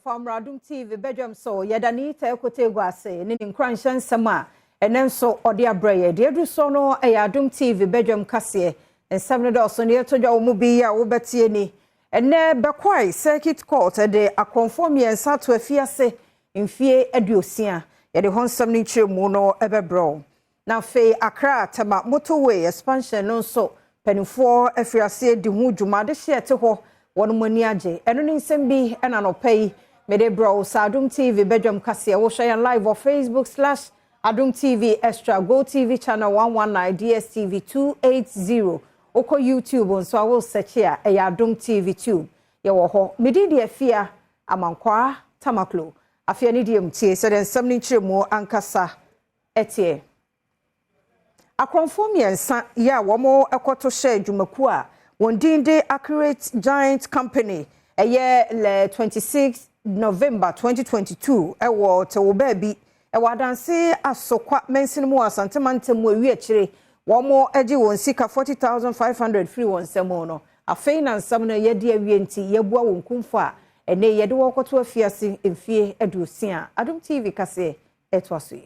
from Adom TV Badwam so yedani ta ekote guase ne nkranhye nsema enenso ode abraye de edu so no Adom TV Badwam kase ensem ne do so ne yetodwa wo mu bi ya wo betie ni enne bekwai circuit court de akonform yensa to afiase mfie aduosia yede honsam ne nchiremu no ebebro na fe Accra tema motorway expansion no so penifo afiase di hu dwuma de hye te ho wonu mani age eno ni nsem bi ena no pay mede bro Adom TV Badwam kase wo share live on Facebook/Adom TV Extra Go TV channel 119 DSTV 280 oko YouTube so I will search here Adom TV tube ye wo ho mede de afia amankwa tamaklo afia ni de mtie so den nsem ni nchiremu ankasa etie akonform yensa ya womo ekoto share dwumaku a Wondinde Accurate Giant Company le 26 November 2022 ewo te wo baabi ewo adanse asokwa mensinmu asantemantemu awi akire womo age won sika 40,500 free won semo no afei na nsam no yede awie nti yebua won kumfo a ene yede wo koto afiase emfie adusia Adom TV kase etwaso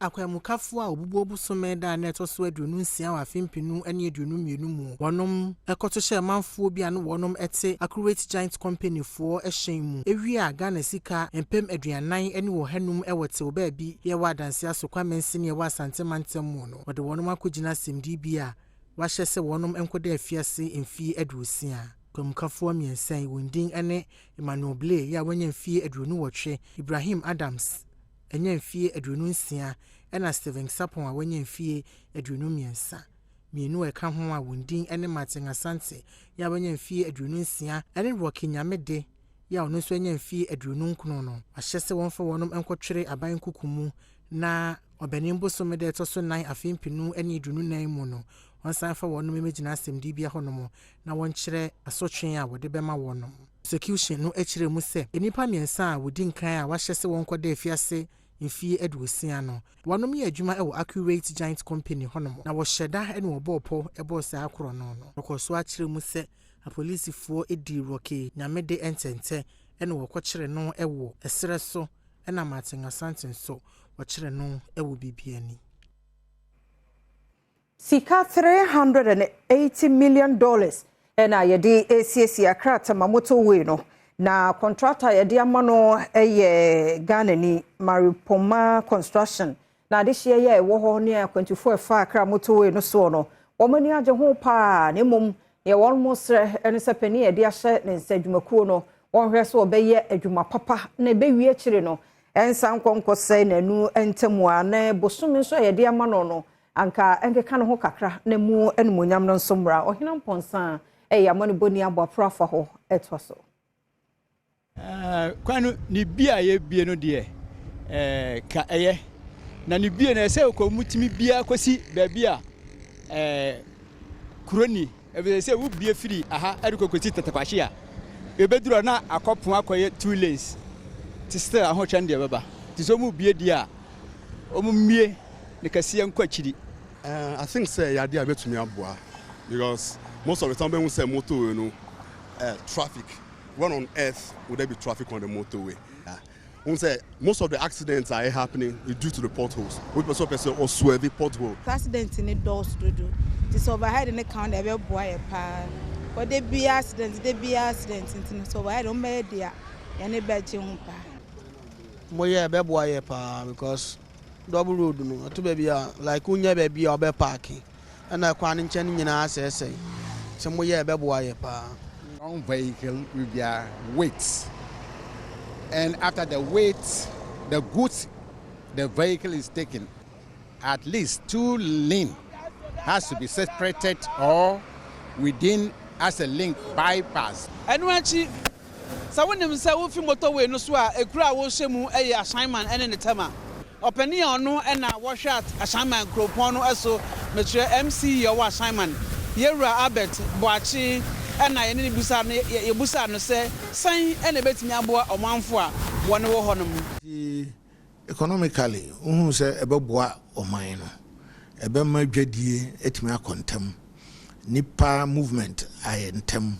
akwamukafo a obubu obusome da na etoso aduonu nsia wa fimpinu ene aduonu mienu mu wonom ekoto hye manfo bi anu wonom ete Accurate Giant Company fo ehyen mu ewi a Ghana sika empem aduanan ene wo hanum ewote obaabi ye wa danse asokwa mensi ne wa asantemantem mu no wode wonom akogina semdi bi a wa hye se wonom enkoda afiase emfie aduosia kwamukafo miensan wondin ene Emmanuel Blay ya wanya mfie aduonu wotwe Ibrahim Adams enye mfie aduonu nsia ena Steven Sapon a wanya mfie aduonu miensa mienu eka ho a wondin ene Martin Asante ya wanya mfie aduonu nsia ene Rocky Nyamede ya ono so anya mfie aduonu nkono no ahyese wonfa wonom enkotwere aban kukumu na obenimbo so mede etoso nan afimpinu ene aduonu nan mu no onsan fa wonom emegina asɛmdi bia honom na wonkyere asotwen a wode bema wonom execution no ekire mu se enipa miensa a wodi nkan a wahyese wonkoda afiase mfie aduosia no wonom ye adwuma ewo Accurate Giant Company honom na wo hyeda ene wo bɔpɔ ebo sa akoro no no okoso akire mu se apolisifoɔ edi Rocky Nyamede entente ene wo kɔkyere no ewo esere so ena Martin Asante so wɔkyere no ewo bibiani Sika $380 million ena yedi ACC Accra tema motorway no na contractor yedi amano eye Ghana ni Maripoma Construction na de hye ye wo ho ne 24 fa Accra motorway no so no womani age ho pa ne mom ye almost ene sepani yedi ahye ne nsadwumakuo no wonhwe so obeye adwuma papa na bewie akire no ensan konkose nanu entemu a na bosumi so yedi amano no anka enkeka no ho kakra na mu enumonyam no nsomra ohina mponsa amane boni aboafra afa ho etwaso kwanu ni bia ye bie no de ka eye na ni bie na se ko mutimi bia kosi ba bia kuroni ebe se wo bie firi aha adikokosi tatakwahye a ebeduro na akopon akoye 2 lanes ti still aho twan de beba ti so mu bie di a omumie ne kase yankwakyiri I think say ya dey betumi aboa because most of the time when we say motorway no traffic when on earth would there be traffic on the motorway we say most of the accidents are happening due to the potholes we person or swerve pothole accident in doors to do this overhead in the count e be boa e pa but they be accidents in so overhead o me dia ya ne be che hu pa mo ye be boa e pa because double road no to be like unya be obe parking and I kwan nchen nyina asese se mo ye be boa ye pa one vehicle with their weight and after the weight the goods the vehicle is taken at least 2 lane has to be separated or within as a link bypass anwachi sa wonim sa wo fi motorway no so a ekura wo hyemu assignment ene ne tema openi onu ena wo shot assignment kropon no eso metre MC your assignment yewura Albert boachi ena ye ne busa no ye busa no se san ena betimi aboa omanfo a wone wo honom economically unu se ebeboa oman no ebe ma dwadie etimi akontem nipa movement ayentem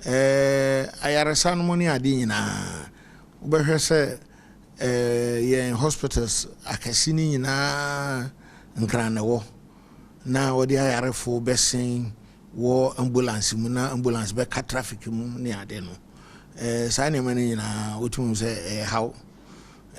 ayaresa no money ade nyina wobɛhwɛ sɛ yɛn hospitals akɛse ni nyina nkranewo na wɔde ayarefo bɛsen wo ambulance mu na ambulance bɛka traffic mu ne ade no saa ne mane nyina wotum sɛ how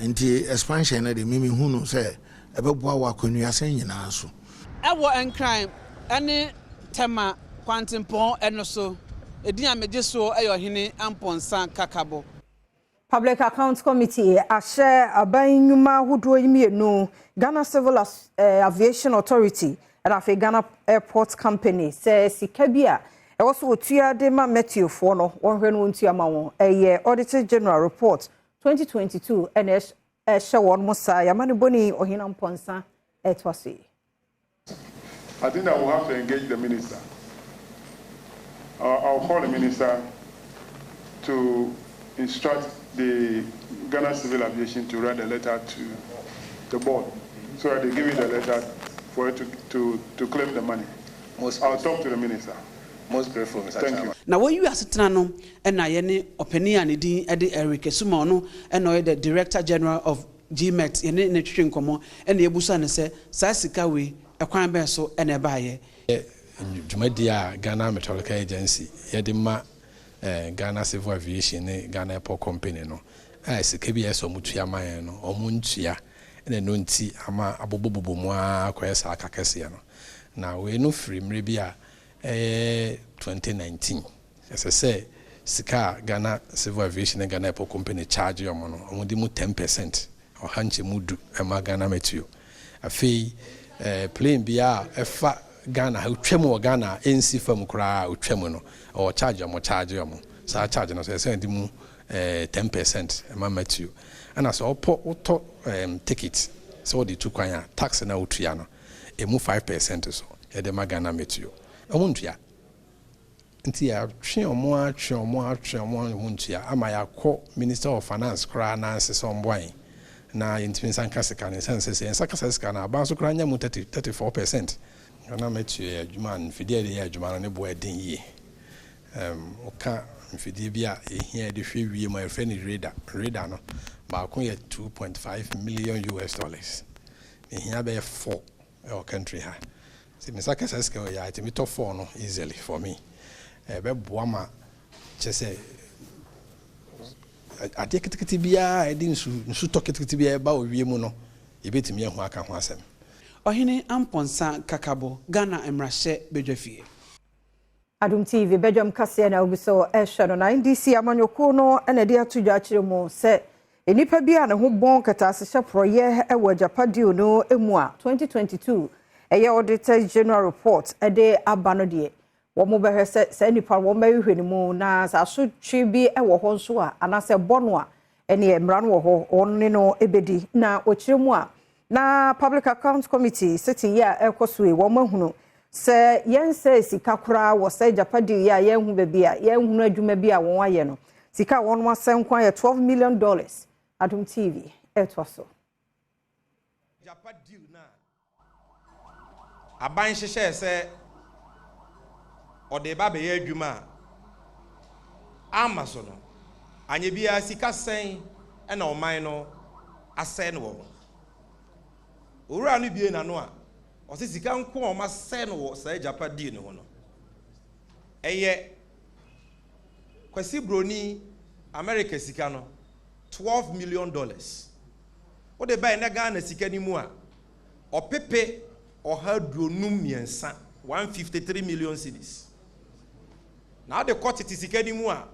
nti expansion na de mimi hunu sɛ ɛbɛboa wa akɔnuasa nyina so ɛwɔ enkran ɛne tema kwantempɔn ɛno so edin amegye so ɛyɛ ɔhene amponsa kakabo. Public Accounts Committee ahye aban nyuma hodo yimienu Ghana Civil Aviation Authority and afi Ghana Airport Company say sika bia e wo so otua de ma metiofo no wonhwe no ntua ma won eye Auditor General Report 2022 and hye won musa yamane boni ohina mponsa etwase. I think I will have to engage the minister. I'll call the minister to instruct the Ghana Civil Aviation to write a letter to the board so that they give me the letter for it to claim the money. I'll talk to the minister. Most grateful, Mr. Thank you. Now, when you are sitting no, and I any opinion, Eddie Eric Sumono, and I the Director General of GMET in the Nutrition Common, and the Abusan say, Sassikawi, a crime vessel, and a buyer. Jumedia Ghana Meteorological Agency, Yedima. Ghana Civil Aviation, Ghana Airport Company, no. As a KBS or Mutia no, or Muntia, and a nunti, ama abobobomoa, Quesa Cacasiano. Now we no free Mribia 2019. As I say, Sika Ghana Civil Aviation and Ghana Airport Company charge your mono, only 10% or Hanchi Mudu, and Ghana Metio. A fee, plain Bia, a fat. Ghana, who tremor Ghana, NC from Kra, who tremono, or charge or charge your so I charge and I send him 10%, and I met you. And I saw auto tickets, so the two quaya tax and out triano, a move 5% or so, at the Magana met you. I won't ya. Until I train more, am I a co Minister of Finance, Kra, Nancy, some wine. Now in Twin San Cassican and Senses and Sakascana, Basocrania 34%. And I met you, Juman, Fidelia, Juman, and a boy, Dingy. Okay, Fidia, here the free my friend is Radar, no, but I 2.5 million US. In here, be 4 our country. See, Miss Akasaska, I to meet 4 no easily for me. Badwam, just say, I take it to be I didn't talk it to be about Yemuno. You bet me who I can was him. Ohine amponsa kakabo Ghana emrahye bedwafie. Adom TV Badwam kase na obiso ehwe no na NDC amanyoko no na de atudwa akire mu se enipa bia ne ho bon katase hye proye ewo Japadio no emu a 2022 eye Auditor General Report ede abano de wo mo behwe se enipa wo mahwe ni mu na sa so twi bi ewo ho nso a anase bono a ene emra no wo ho onne no ebedi na okire mu a na Public Accounts Committee sitting here ekoswe wo mahunu se yen se sika kura wo se Japadi ya yen hu bebi a yen hunu adwuma bi a won aye no sika won ma sen kwa ye $12 million Adom TV etwaso Japadi na aban hyehyɛ se ode ba be ye adwuma amaso no anye bia sika sen na oman no asɛn no wo owura no bie na no a osisika nko o ma sɛ no wo sa Japadi no ho no eye kwasi broni America sika no $12 million o de bai na Ghana sika ni mu a opepe oha duonum miensa 153 million cedis na de court ti sika ni mu a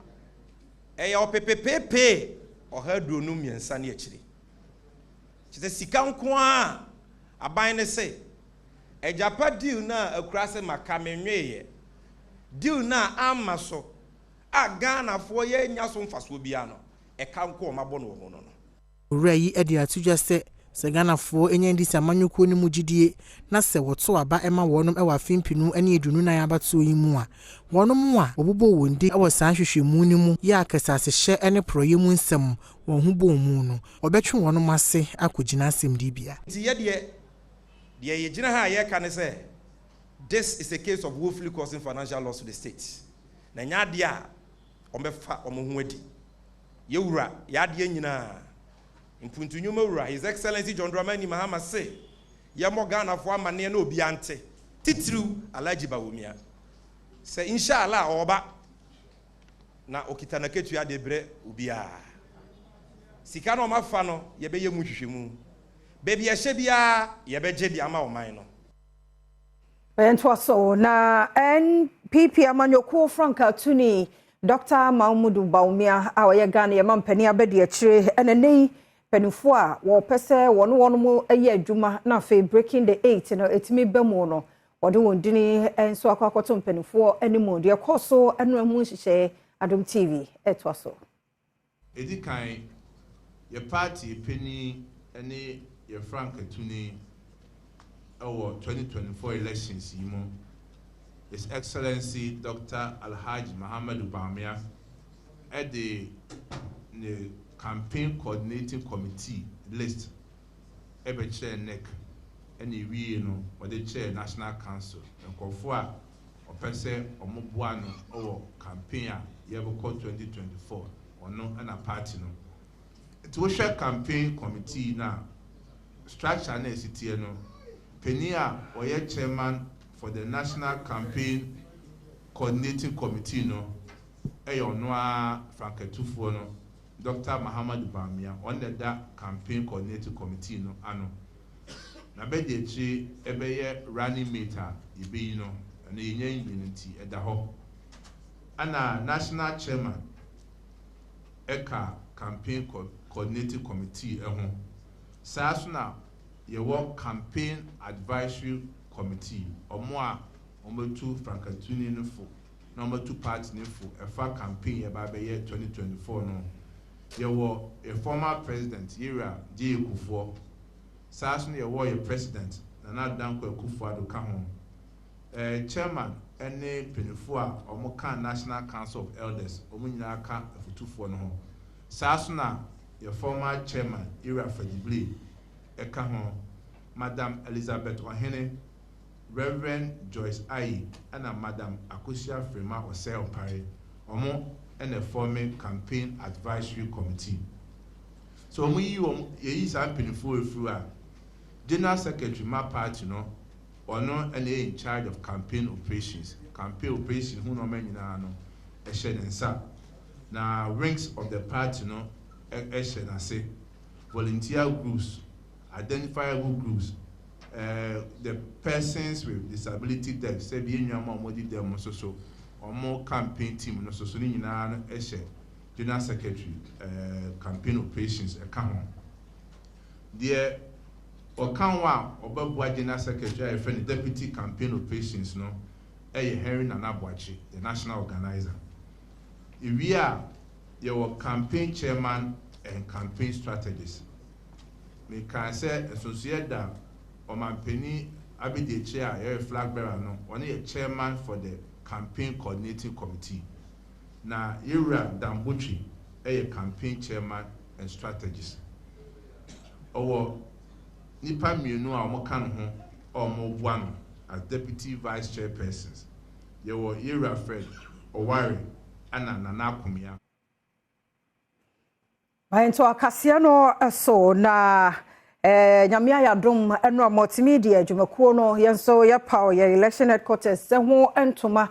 eye opepe pepe oha duonum miensa na akiri chite sika nko a aban ne se Japadi na akurase makamenweye deal na amaso a Ghana fo ye nya so mfaso bia no e ka nko mabɔ no ho no owura yi edi atudwa se Ghana fo enya ndi samanyuko ni mugidie na se woto aba ema wonom ewa fimpinu ene edunu na yabato yi mu a wonom a obubo wondi ewa san hwehwemu ni mu ya akasase hye ene proye mu nsem won hu bo mu no obetwe wonom ase akogina asem di bia ti ye de ye gina ha ye ka ne se this is a case of woefully causing financial loss to the state na nya de a omefa omohuadi yewura yade nyina impuntunyuma wura His Excellency John Dramani Mahama say yamo Ghana fo amane na obi ante titru Alhaji Bawumia say inshallah oba na okita na ketu ya debre ubia sika no mafa no yebeye mu hwehwemu baby ehye bia yebeje di ama oman no so na NPP amanyoko Franka Tuni Dr. Mahmoud Bawumia awoye Ghana yema mpani abedi akire enenei penifo a wo pese wono mu eye adwuma na fe breaking the 8 no etimi bemu no wode wondini enso akwakoto penifo animu de koso enu amu hihye Adom TV etwaso edikan ye party penny ene ye Franka Tuni our 2024 elections yimo His Excellency Dr. Alhaji Muhammad Bawumia at the campaign coordinating committee list ebe chair neck any we no or the chair National Council and kofua or pese or mobuano or campaign ye will call 2024 or no and a party no it will share campaign committee now structure na city no Penia or ye chairman for the National Campaign Coordinating Committee no Noa Franka Tufo no Dr. Muhammad Bawumia under that Campaign Coordinating Committee no ano na be de chi ebeye running mate ibe no na yenye unity eda ho ana National Chairman eka Campaign Coordinating Committee eho saso na ye work Campaign Advisory Committee omo tu Franka Tuni no fo number 2 party no fo efa campaign ye ba be year 2024 no ye wo a former president Yera J Kufuor saso no ye wo ye president Nana Danko Akufo-Addo ka ho chairman ene penifo a omo kan National Council of Elders omo nyina ka afutufo no ho saso na ye former chairman Yera Fadible e ka ho Madam Elizabeth Ohene Reverend Joyce Ayi and Madam Akosia Frema Osei Opare omo and a forming campaign advisory committee. So we yi san penifo efru General Secretary my party no ono and in charge of campaign operations. Campaign operation who no men nyina no e hye nsa. Na ranks of the party no e hye na say volunteer groups, identifiable groups, the persons with disability that say be nyama omodi dem so omo campaign team no so ni nyina no ehye General Secretary campaign operations e ka ho de o kan wa obabua General Secretary friend deputy campaign operations no Henry Nanabuachi the national organizer we are your campaign chairman and campaign strategist me can say associate that Omampeni Abidi chair a flag bearer no one a chairman for the campaign coordinating committee. Na Yera Dambuchi a campaign chairman and strategist. Our nipa mienu a omo kan ho or mo buano as deputy vice chairpersons. Yewo Yera Fred Owari ana Nana Kumia. Baento akasia no so na nyamia ya Adom enro multimedia dwumakuo no yenso ya paw ya election headquarters se ho entoma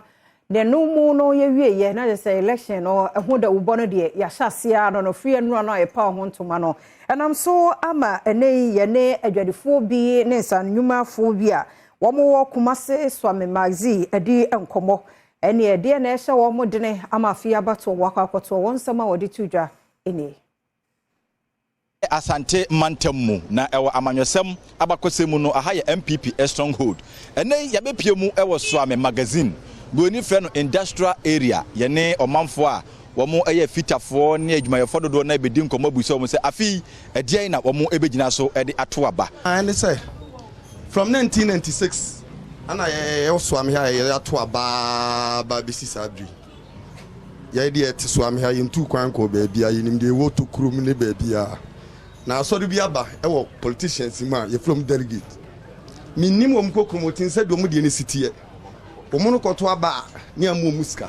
ne numu no ye wieye na say election no ho da ubo no de ya hyasia no free enro no ya paw ho ntoma no enam so ama enei ye ne adwadefo bi ne san nwumafo bi a wo mo wo Kumase Swami Magzi edi enkomo ene e de na ehye wo mo dene ama afia bato wakwakoto won sama wodi tudwa ene Asante Mantemu na ewo amanyosem abakosemu no aha ya MPP stronghold ene ya bepiemu ewo Swami magazine goni frɛ no industrial area yene omanfo a womo eye fitafo ne adwumayefo dodo na ebedi nkomo buso mo se afi edian na womo ebegyina so ede ato aba and say from 1996 ana ye Swami ha ye ato aba ba bisi sadri ye de eti Swami ha yentu kwan ko ba bia yenim de wo to krum ne ba bia na asori bi aba ewo politicians ma ye from delegate minnim wom kokomotin se do mu de ne sitie omuno koto aba ne amu muska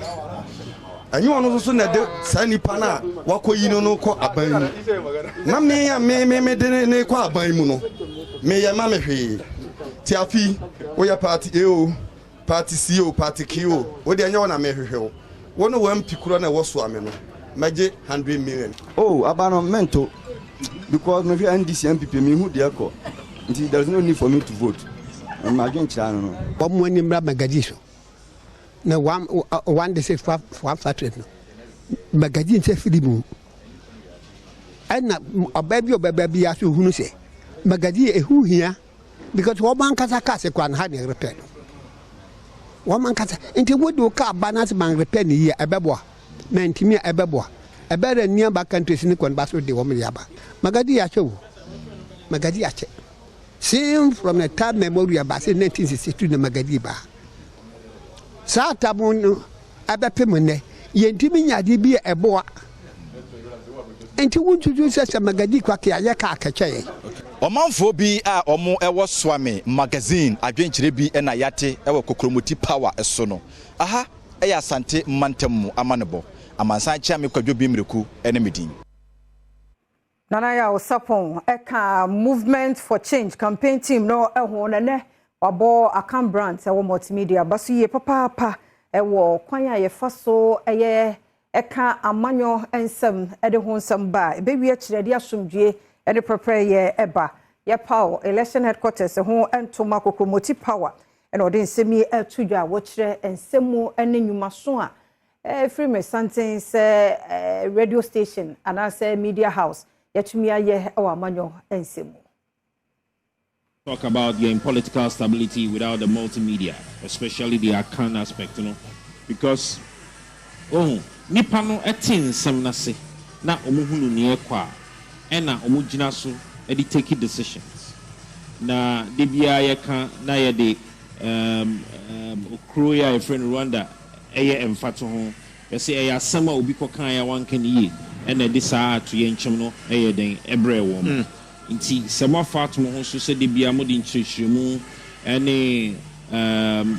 anyi ono so na de sa nipa na wakoyi no ko aban mu na me de ne ko aban mu no me ya ma me hwe ti afi wo ya party AO party CO party QO wo de anya na me hwe wo no wa mpikuro na wo so ame no maje 100 million abandonment because me NDC MPP me hu de ko until there is no need for me to vote. I'm against it. No. One name Magadisho. Now one day say for factory. Magadin say Filibu. And a baby as you who say. Magadi who here because one man casa can have a repair. One man casa into what do car balance man repair here a beboa. Mentimia a beboa. A better nearby countries in the Conbasso de Womiliaba. Magadi Acho. Magadi Ache. Same from the time memorial back in 1962 na Magadiba. Sa tabun abapemone yentimi nyade bi eboa. Enti wuntuju sesa Magadi kwa ya ka akache. Omanfo bi a omo ewo swame magazine adwenkyere bi na yate ewo kokromoti power eso no. Aha eya asante mantam amanebo. Amansan chia me kwadwo bi mreku ene medin. Nanaya Osapon eka movement for change campaign team no ehwo nene wabo akam brand ewo multimedia baso ye papa ewo kwanya ye faso eye eka amanyo ensem ede ho nsem ba ebewi akirede asomdwe ene prepare ye eba ye power election headquarters ho entoma kokomoti power ene ode nsemi atudwa wo kire ensemu ene nyuma so a free me something say radio station and say media house. Talk about your political stability without the multimedia, especially the account aspect, because nipa no etin sem na se na omuhunu ne ekwa ena omugina so e take decisions na de bia ye kan na ye de okro ya friend Rwanda eye emfato ho ye se eye asema obi kokan ya wankan yi ena de saa to ye nkyem no eye den ebre wo mo nti sema fato ho so se de bia mo de nkyerehyremu ene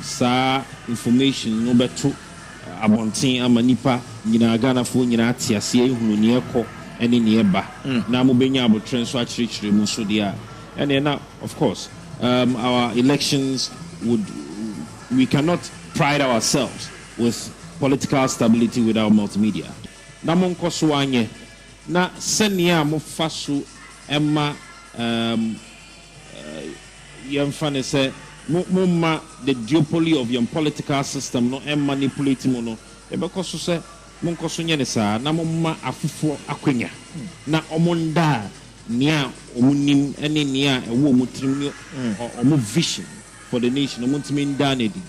saa information no beto abontin ama nipa nyina Ghana fo nyina atiase ehunu ne ekọ ene ne eba na mo benya abotren so akyerehyremu so dia and now of course our elections we cannot pride ourselves with political stability without multimedia na mo nkoso anye na senia mo faso emma yemfa ne se mumma the duopoly of your political system no and manipulate mo no e be koso se mo nkoso nye ne saa na mumma afufo akwanya na omonda nia omunim ene nia ewo mutrim omo vision for the nation omuntimi ndanedi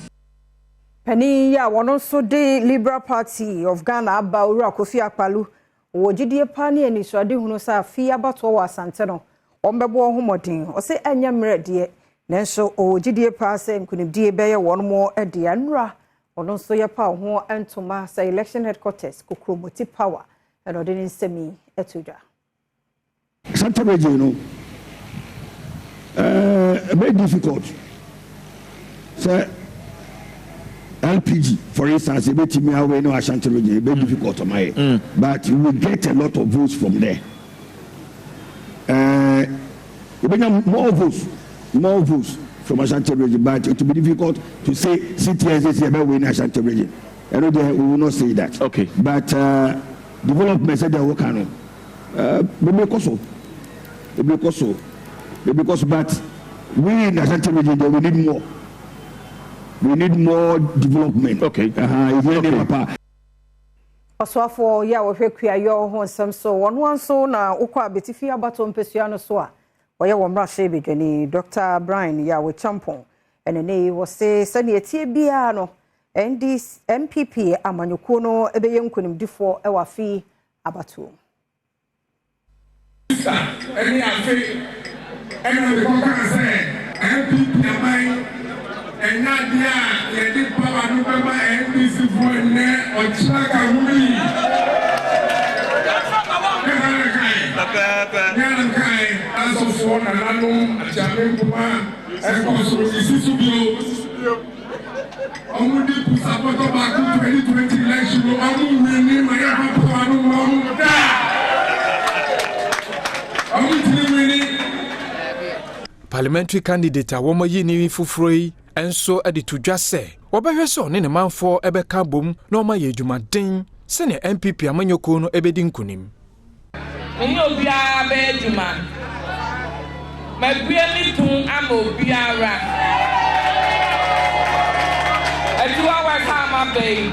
Penny ya wono so de Liberal Party of Ghana aba owura Kofi Akpalu wogidie pa ne ani so ade hunu sa fi abato wa asante no ombebo homodin o se anya mrede nanso wogidie pa se nkunibdie beye wono mo ade anura wono so ye pa ho entoma sa election headquarters kokromoti power and odin nsemi etudwa Santa Region very difficult. So LPG, for instance, a bit me away no Ashanti region, very difficult on my but you will get a lot of votes from there. More votes from Ashanti region, but it will be difficult to say CTS is about winning Ashanti region. I know we will not say that. Okay. But development said they work on because but we in the Ashanti region we need more. We need more development. Okay. Oswafo ya wohwekua yo ho nsem so wonwan so na ukwa betifi abato mpesua no so a woye wo mra hye bedwani Dr. Brian ya wo champon enene wo se sane etie bia no MPP amanyoko no ebeye nkunimdifo e wafi abato any afi and the say MPP amai and nadia ye di power no bema NDC for ne ochaka humi Nyan kai aso for na nanu achame kuma e ko so isi subio ọmọ di pusapoto baako 2020 election ọmọ wini ma yẹ papa wa no ọmọ da ọmọ tiri wini. Parliamentary candidate a wɔn yi ni fufuro yi nso de to dwa sɛ wɔbɛhwɛ sɛ ɔne ne manfoɔ ɛbɛka bom na ɔma yɛ adwumaden sɛnea MPP amanyɔkuo no ɛbɛdi nkunim. Mene obiara bɛyɛ adwuma mabue me tun ama obiara aduwa wɔ ama bɛyi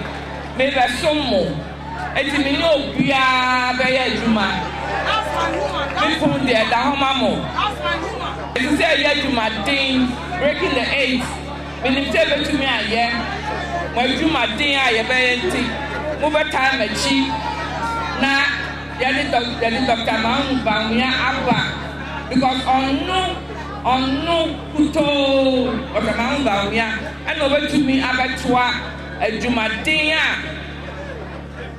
mebɛsom mo eti mene obiara bɛyɛ adwuma me tun deɛ da hɔ ma mo eti sɛ ɛyɛ adwumaden breaking the 8 menim sɛ ɛbɛtumi ayɛ mo adwumaden a yɛbɛyɛ nti mobɛtaa m'akyi na yɛde Dr. Mahmoud Bawumia aba because ɔno kutoo Dr. Mahmoud Bawumia ɛna ɔbɛtumi abɛtoa adwumaden a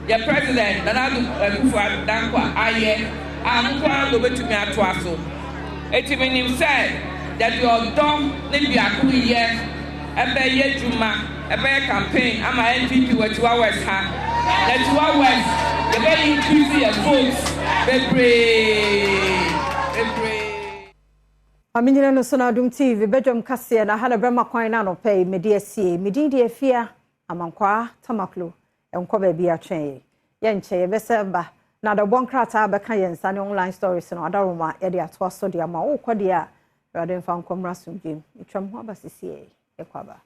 yɛ president Nana Akufo-Addo Dankwa ayɛ a nkoa na ɔbɛtumi atoa so eti menim sɛ yɛde ɔdɔ ne biako yɛ ɛbɛyɛ adwuma ɛbɛyɛ campaign ama NPP wɔ Tiwa West ha na Tiwa West yɛbɛyɛ increase your votes bebree. Aminyina no so na Adom TV Badwam kaseɛ na hala brama kwan na no pay media sie medi de afia amankwa tamaklo enkɔ ba bi atwen ye nkyɛ yɛbɛsɛ ba na da bonkrata bɛka yɛn sa ne online stories no adaroma yɛde ato aso de ama wo kɔ de a rade mfa nkɔmra somdwem etwam ho abasisie yɛkɔ ba